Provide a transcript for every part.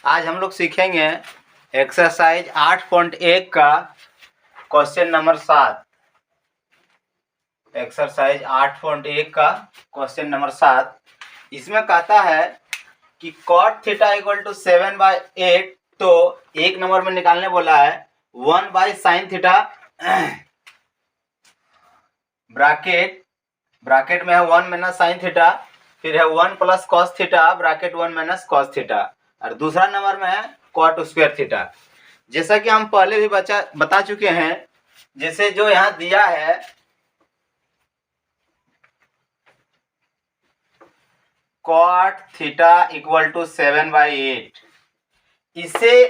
आज हम लोग सीखेंगे एक्सरसाइज 8.1 का क्वेश्चन नंबर 7। एक्सरसाइज 8.1 का क्वेश्चन नंबर 7 इसमें कहता है कि cot थीटा इक्वल टू 7/8, तो एक नंबर में निकालने बोला है 1/sin थीटा ब्रैकेट में है 1 माइनस साइन थीटा, फिर है 1 plus cos theta bracket 1 minus cos theta, और दूसरा नंबर में है कॉट स्क्वायर थीटा। जैसा कि हम पहले भी बता चुके हैं, जैसे जो यहाँ दिया है कॉट थीटा इक्वल टू 7/8, इसे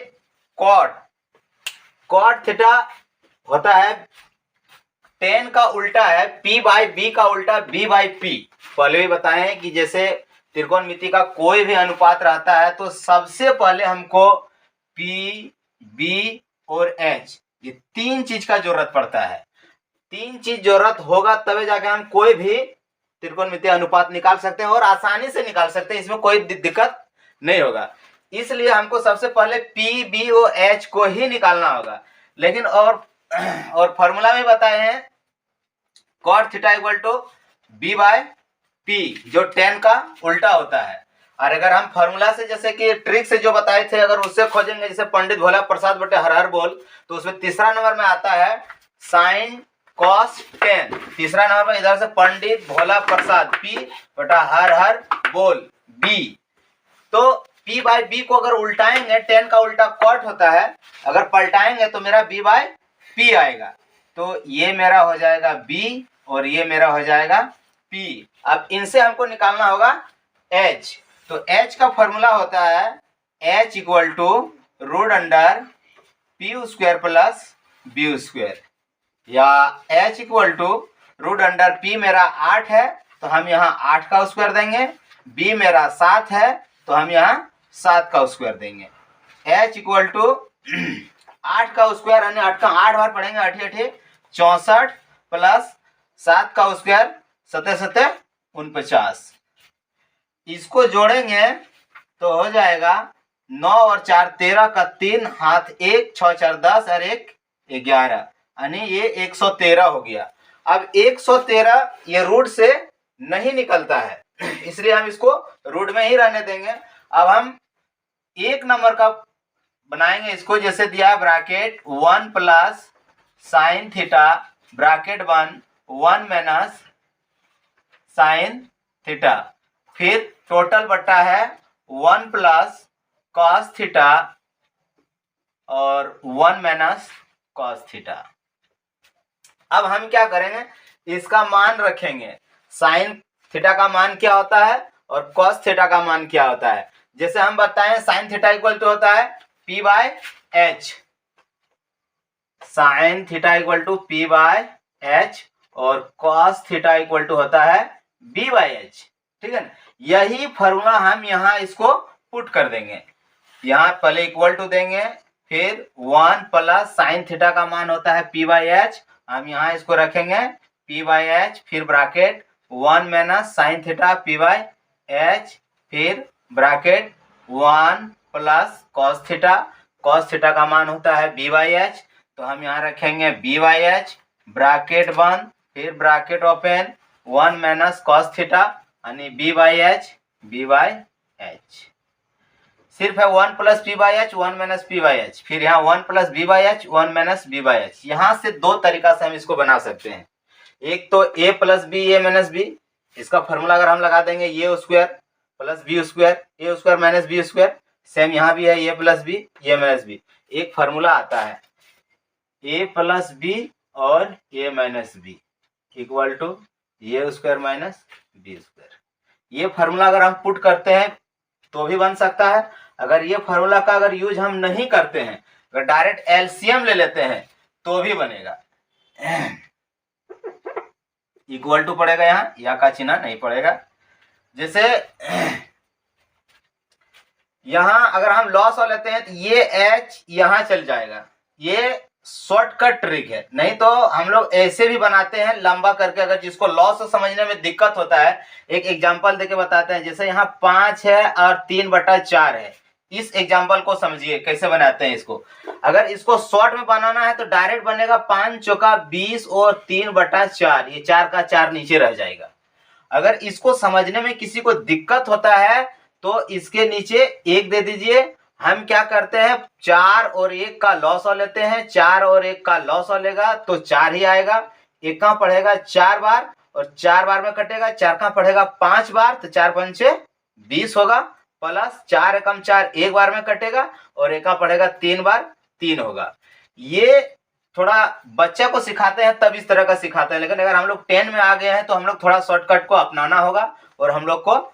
कॉट थीटा होता है tan का उल्टा है p/b का उल्टा b/p। पहले भी बताए हैं कि जैसे त्रिकोणमिति का कोई भी अनुपात रहता है तो सबसे पहले हमको p, b और h, ये तीन चीज का जरूरत पड़ता है। तीन चीज जरूरत होगा तभी जाके हम कोई भी त्रिकोणमिति अनुपात निकाल सकते हैं और आसानी से निकाल सकते हैं, इसमें कोई दिक्कत नहीं होगा। इसलिए हमको सबसे पहले p, b और h को ही निकालना होगा। लेकिन और फॉर्मूला में बताए हैं cot theta equal to b/p, जो tan का उल्टा होता है। और अगर हम फॉर्मूला से जैसे कि ट्रिक से जो बताए थे, अगर उससे खोजेंगे जैसे पंडित भोला प्रसाद बटे हर हर बोल, तो उसमें तीसरा नंबर में आता है साइन कॉस tan। तीसरा नंबर में इधर से पंडित भोला प्रसाद p बटा हर हर बोल b। तो p/b को अगर उल्टाएंगे, tan का उल्टा cot होता है, अगर पलटाएंगे तो मेरा b/p आएगा। तो ये मेरा हो जाएगा b और ये मेरा हो जाएगा p। अब इनसे हमको निकालना होगा h। तो h का फॉर्मूला होता है h equal to root under p square plus b square, या h equal to root under p मेरा 8 है तो हम यहाँ 8 का स्क्वायर देंगे, b मेरा 7 है तो हम यहाँ 7 का स्क्वायर देंगे। h इक्वल टू 8 का स्क्वायर यानी 8 का 8 बार पढ़ेंगे, 8 8 64 प्लस 7 का स्क्वायर 7 7 49। इसको जोड़ेंगे तो हो जाएगा 9 और 4 13 का 3 हाथ 1 6 4 10 और 1 11, यानी ये 113 हो गया। अब 113 ये रूट से नहीं निकलता है, इसलिए हम इसको रूट में ही रहने देंगे। अब हम एक नंबर का बनाएंगे, इसको जैसे दिया bracket 1 plus sine theta bracket 1 minus sine theta, फिर टोटल बट्टा है 1 प्लस कॉस थीटा और 1 माइनस कॉस थीटा। अब हम क्या करेंगे, इसका मान रखेंगे, साइन थीटा का मान क्या होता है और कॉस थीटा का मान क्या होता है। जैसे हम बताएं साइन थीटा इक्वल टू होता है p/h, sine theta equal to p/h और कॉस थीटा इक्वल टू होता है b/h। ठीक है ना, यही फॉर्मूला हम यहाँ इसको पुट कर देंगे। यहाँ पहले इक्वल टू देंगे, फिर 1 प्लस साइन थीटा का मान होता है p/h, हम यहाँ इसको रखेंगे p/h, फिर bracket 1 minus sine theta p/h, फिर ब्रैकेट 1 प्लस कॉस थीटा का मान होता है b/h, तो हम यहाँ रखेंगे b/h ब्रैकेट 1, फिर bracket open 1 minus cos theta यानी b/h। सिर्फ है 1 प्लस p/h 1 माइनस p/h, फिर यहाँ 1 प्लस b/h 1 माइनस b/h। यहाँ से दो तरीका से हम इसको बना सकते हैं, एक तो a plus b a minus b, इसका फॉर्मूला अगर हम लगा देंगे a square plus b square, a square minus b square, same यहाँ भी है a plus b a minus b। एक फॉर्मूला आता है a प्लस b और a minus b equal to a square minus b square. ये formula अगर हम पुट करते हैं तो भी बन सकता है। अगर ये फार्मूला का अगर यूज हम नहीं करते हैं, अगर डायरेक्ट एलसीएम ले लेते हैं तो भी बनेगा। इक्वल टू पड़ेगा, यहाँ या का चिन्ह नहीं पड़ेगा। जैसे यहाँ अगर हम लॉस हो लेते हैं तो ये h यहाँ चल जाएगा, ये शॉर्टकट ट्रिक है। नहीं तो हम लोग ऐसे भी बनाते हैं लंबा करके, अगर जिसको लॉस समझने में दिक्कत होता है। एक एग्जांपल देके बताते हैं, जैसे यहाँ 5 है और 3/4 है, इस एग्जाम्पल को समझिए कैसे बनाते हैं इसको। अगर इसको शॉर्ट में बनाना है तो डायरेक्ट बनेगा 5 चौका 20 और 3/4, ये 4 का 4 नीचे रह जाएगा। अगर इसको समझने में किसी को दिक्कत होता है तो इसके नीचे 1 दे दीजिए। हम क्या करते हैं, 4 और 1 का लॉस लेते हैं, 4 और 1 का लॉस लेगा तो 4 ही आएगा। 1 का पढ़ेगा 4 बार और 4 बार में कटेगा, 4 का पढ़ेगा 5 बार तो 4 पंचे 20 होगा, प्लस 4 एकम 4 1 बार में कटेगा और 1 का पढ़ेगा 3 बार 3 होगा। ये थोड़ा बच्चे को सिखाते हैं तब इस तरह का सिखाते हैं, लेकिन अगर हम लोग 10 में आ गए हैं तो हम लोग थोड़ा शॉर्टकट को अपनाना होगा और हम लोग को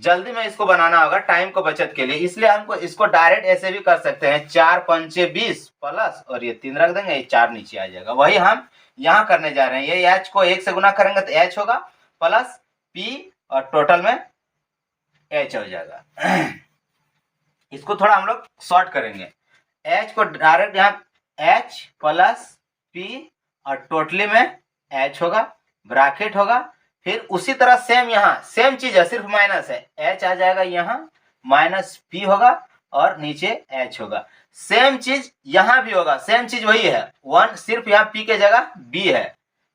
जल्दी में इसको बनाना होगा टाइम को बचत के लिए। इसलिए हमको इसको डायरेक्ट ऐसे भी कर सकते हैं, 4 पंचे 20 प्लस और ये 3 रख देंगे, ये 4 नीचे आ जाएगा। वही हम यहाँ करने जा रहे हैं। ये h को 1 से गुना करेंगे तो h होगा प्लस p और टोटल में h हो जाएगा। इसको थोड़ा हम लोग शॉर्ट करेंगे, h को डायरेक्ट यहाँ h प्लस p और टोटली में h होगा, ब्रैकेट होगा। फिर उसी तरह सेम यहाँ सेम चीज है, सिर्फ माइनस है, h आ जाएगा यहाँ माइनस p होगा और नीचे h होगा। सेम चीज यहाँ भी होगा, सेम चीज वही है, 1 सिर्फ यहाँ p के जगह b है।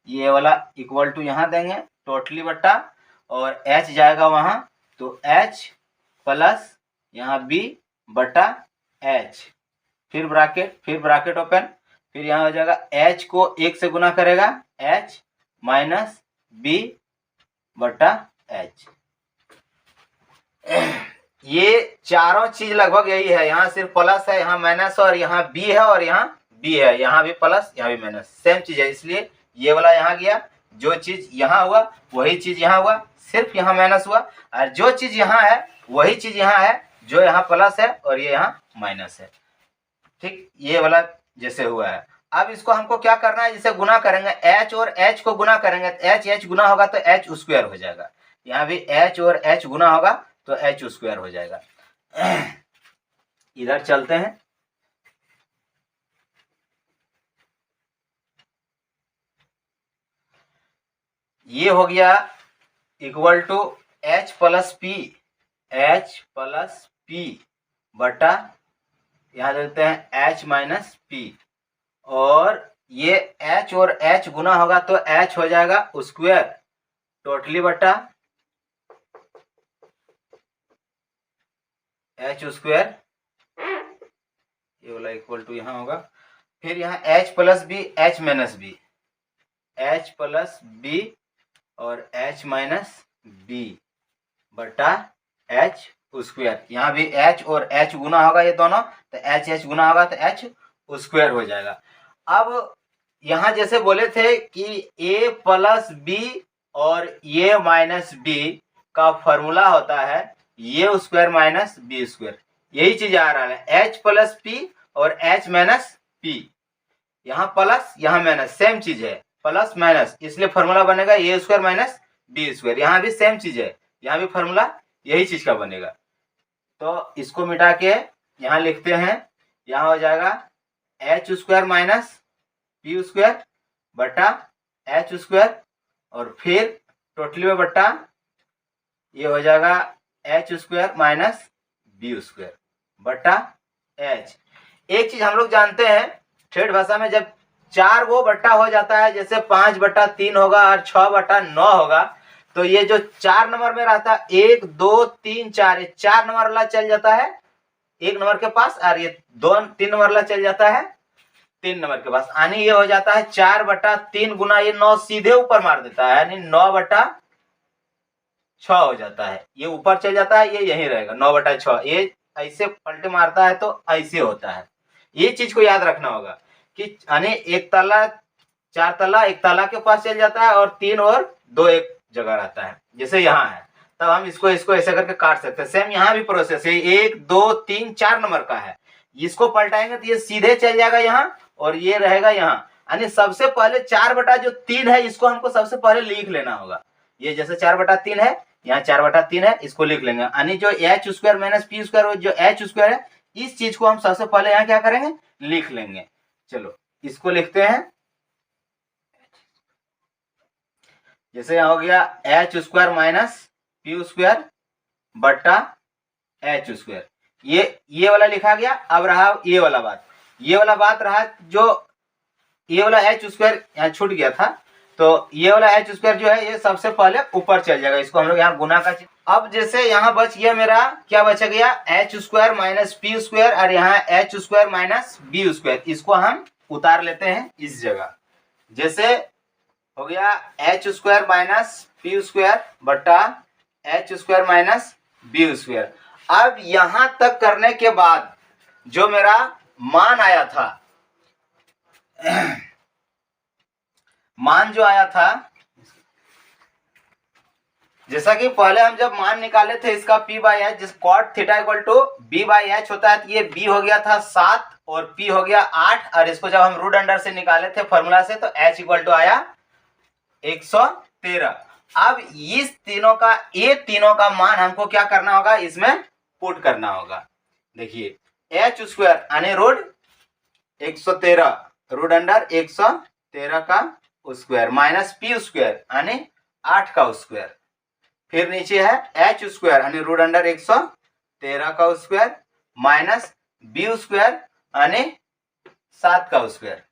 ये वाला इक्वल टू यहाँ देंगे टोटली बट्टा और h जाएगा वहां तो h प्लस यहाँ b बटा h, फिर ब्रैकेट ओपन, फिर यहाँ हो जाएगा h को 1 से गुना करेगा h माइनस b बटा h। ये चारों चीज लगभग यही है, यहाँ सिर्फ प्लस है, यहाँ माइनस और यहाँ b है और यहाँ b है, यहाँ भी प्लस यहाँ भी माइनस, सेम चीज है। इसलिए ये वाला यहाँ गया, जो चीज यहाँ हुआ वही चीज यहाँ हुआ, सिर्फ यहाँ माइनस हुआ, और जो चीज यहाँ है वही चीज यहाँ है, जो यहाँ प्लस है और ये यहाँ माइनस है। ठीक, ये वाला जैसे हुआ है। अब इसको हमको क्या करना है, जैसे गुना करेंगे h और h को गुना करेंगे तो h गुना होगा तो h स्क्वायर हो जाएगा। यहाँ भी h और h गुना होगा तो h स्क्वायर हो जाएगा। इधर चलते हैं, ये हो गया equal to h plus p बटा यहाँ देते हैं h माइनस p, और ये h और h गुना होगा तो h हो जाएगा स्क्वायर टोटली बटा h स्क्वायर, ये वाला इक्वल टू यहाँ होगा। फिर यहाँ h plus B h minus B, h plus B और h माइनस बी बटा h स्क्वायर। यहाँ भी h और h गुना होगा, ये दोनों तो h गुना होगा तो h स्क्वायर हो जाएगा। अब यहाँ जैसे बोले थे कि a प्लस बी और a माइनस बी का फॉर्मूला होता है ये स्क्वायर माइनस बी स्क्वायर, यही चीज आ रहा है, h प्लस पी और h माइनस पी, यहाँ प्लस यहाँ माइनस, सेम चीज है, प्लस माइनस, इसलिए फॉर्मूला बनेगा ए स्क्वायर माइनस बी स्क्वायर। यहाँ भी सेम चीज है, यहाँ भी फॉर्मूला यही चीज का बनेगा। तो इसको मिटा के यहाँ लिखते हैं, यहाँ हो जाएगा h square minus P square बटा h स्क्वायर और फिर टोटली में बटा ये हो जाएगा h square minus B square बटा h। एक चीज हम लोग जानते हैं ठेठ भाषा में, जब 4 गो बट्टा हो जाता है, जैसे 5/3 होगा और 6/9 होगा, तो ये जो 4 नंबर में रहता है 1 2 3 4, ये 4 नंबर वाला चल जाता है 1 नंबर के पास, और ये 3 नंबर वाला चल जाता है 3 नंबर के पास, यानी ये हो जाता है 4/3 गुना ये 9 सीधे ऊपर मार देता है, यानी 9/6 हो जाता है, ये ऊपर चल जाता है, ये यही रहेगा 9/6। ये ऐसे पलटे मारता है तो ऐसे होता है, ये चीज को याद रखना होगा कि यानी 1 तल्ला 4 तल्ला 1 ताला के पास चल जाता है और 3 और 2 एक जगह रहता है, जैसे यहाँ है, तब हम इसको ऐसे करके काट सकते हैं। सेम यहाँ भी प्रोसेस है, 1 2 3 4 नंबर का है, इसको पलटाएंगे तो ये सीधे चल जाएगा यहाँ और ये रहेगा यहाँ, यानी सबसे पहले 4/3 है, इसको हमको सबसे पहले लिख लेना होगा। ये जैसे 4/3 है, यहाँ 4/3 है, इसको लिख लेंगे, यानी जो h square minus P square जो h स्क्वायर है, इस चीज को हम सबसे पहले यहाँ क्या करेंगे, लिख लेंगे। चलो इसको लिखते हैं, जैसे यहाँ हो गया h square minus P square बटा h स्क्वायर, ये वाला लिखा गया। अब रहा ये वाला बात रहा, जो ये वाला एच स्क्वायर यहाँ छूट गया था, तो ये वाला एच स्क्वायर जो है ये सबसे पहले ऊपर चल जाएगा, इसको हम लोग यहाँ गुना का। अब जैसे यहाँ बच गया मेरा, क्या बचा गया, H square minus P square, और यहाँ H square minus B square, इसको हम उतार लेते हैं इस जगह। जैसे हो गया H square minus P square बटा H square minus B square. अब यहां तक करने के बाद जो मेरा मान आया था, मान जो आया था, जैसा कि पहले हम जब मान निकाले थे इसका p बाई एच, जिस cot theta equal to b by H होता है, तो ये b हो गया था 7 और p हो गया 8, और इसको जब हम रूट अंडर से निकाले थे फॉर्मूला से, तो h इक्वल टू आया 113। अब इस तीनों का मान हमको क्या करना होगा, इसमें पुट करना होगा। देखिए एच स्क्वायर यानी रूट 113 रूट अंडर 113 का स्क्वायर माइनस पी स्क्वायर यानी 8 का स्क्वायर, फिर नीचे है एच स्क्वायर यानी रूट अंडर 113 का स्क्वायर माइनस बी स्क्वायर यानी 7 का स्क्वायर।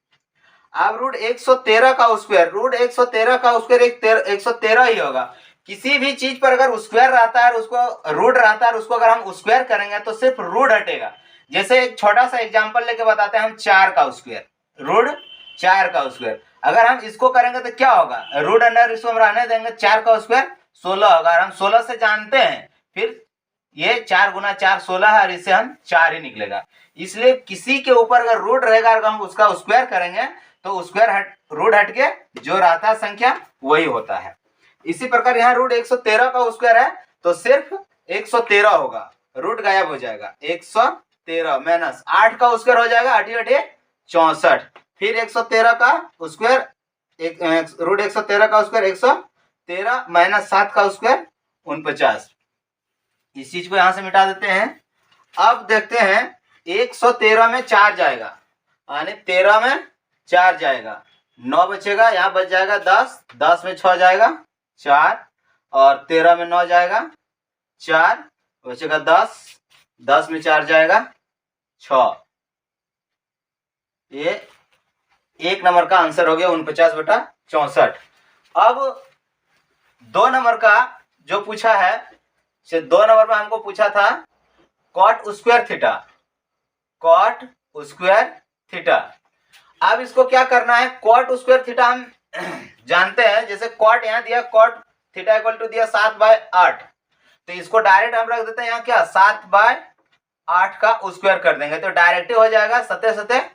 अब रूट 113 का स्क्वायर, रूट 113 का स्क्वायर 113 ही होगा। किसी भी चीज पर अगर स्क्वायर रहता है, उसको रूट रहता है, उसको अगर हम स्क्वायर करेंगे तो सिर्फ रूट हटेगा। जैसे एक छोटा सा एग्जांपल लेके बताते हैं हम, 4 का स्क्वायर, रूट 4 का स्क्वायर। अगर हम इसको करेंगे तो क्या होगा, रूट अंडर इसको हम रहने देंगे, 4 का स्क्वायर 16 होगा, और हम 16 से जानते हैं, फिर ये 4 गुना 4 16 है, और इससे हम 4 ही निकलेगा। इसलिए किसी के ऊपर अगर रूट रहेगा, अगर हम उसका स्क्वायर करेंगे तो स्क्वायर रूट हट के जो रहता है संख्या वही होता है। इसी प्रकार यहाँ रूट 113 का स्क्वायर है तो सिर्फ 113 होगा, रूट गायब हो जाएगा, 113 माइनस 8 का स्क्वायर हो जाएगा, 8 8 64, फिर 113 का स्क्वायर, रूट 113 का स्क्वायर 113 माइनस 7 का स्क्वायर 49। इस चीज को यहां से मिटा देते हैं। अब देखते हैं 113 में 4 जाएगा, यानी 13 में 4 जाएगा, 9 बचेगा, यहाँ बच जाएगा 10, 10 में 6 जाएगा 4, और 13 में 9 जाएगा 4, बचेगा 10, 10 में 4 जाएगा 6। ये एक नंबर का आंसर हो गया 49/64। अब 2 नंबर का जो पूछा है, 2 नंबर में हमको पूछा था cot square theta, cot square theta. अब इसको क्या करना है, कॉट स्क्वायर थीटा हम जानते हैं, जैसे कॉट यहाँ दिया, कॉट थीटा इक्वल टू दिया 7/8, तो इसको डायरेक्ट हम रख देते हैं यहाँ क्या, 7/8 का स्क्वायर कर देंगे, तो डायरेक्ट हो जाएगा 7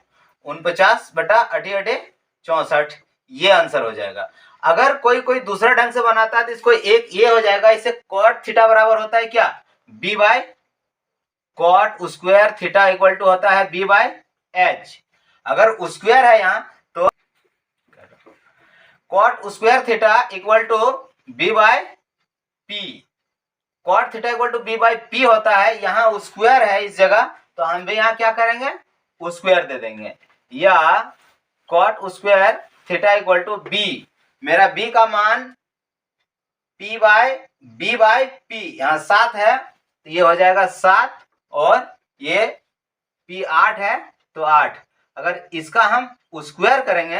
49/8 64, ये आंसर हो जाएगा। अगर कोई दूसरा ढंग से बनाता है तो इसको एक ये हो जाएगा, इससे कॉट थीटा बराबर होता है क्या, b by cot square theta equal to होता है b बाय एच। अगर स्क्वायर है यहाँ तो cot square theta equal to b by P, cot theta equal to b by P होता है, यहाँ स्क्वायर है इस जगह, तो हम भी यहाँ क्या करेंगे, स्क्वायर दे देंगे, या cot square theta equal to b, मेरा b का मान p by b by p, यहाँ 7 है तो ये हो जाएगा 7, और ये p 8 है तो 8। अगर इसका हम स्क्वायर करेंगे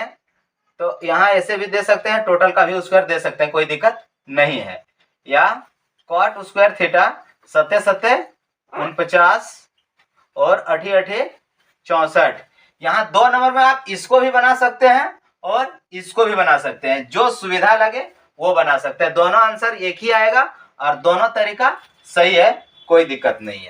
तो यहाँ ऐसे भी दे सकते हैं, टोटल का भी स्क्वायर दे सकते हैं, कोई दिक्कत नहीं है। या कॉट स्क्वायर थीटा 7 7 49 और 8 8 64। यहाँ 2 नंबर में आप इसको भी बना सकते हैं और इसको भी बना सकते हैं, जो सुविधा लगे वो बना सकते हैं। दोनों आंसर एक ही आएगा और दोनों तरीका सही है, कोई दिक्कत नहीं है।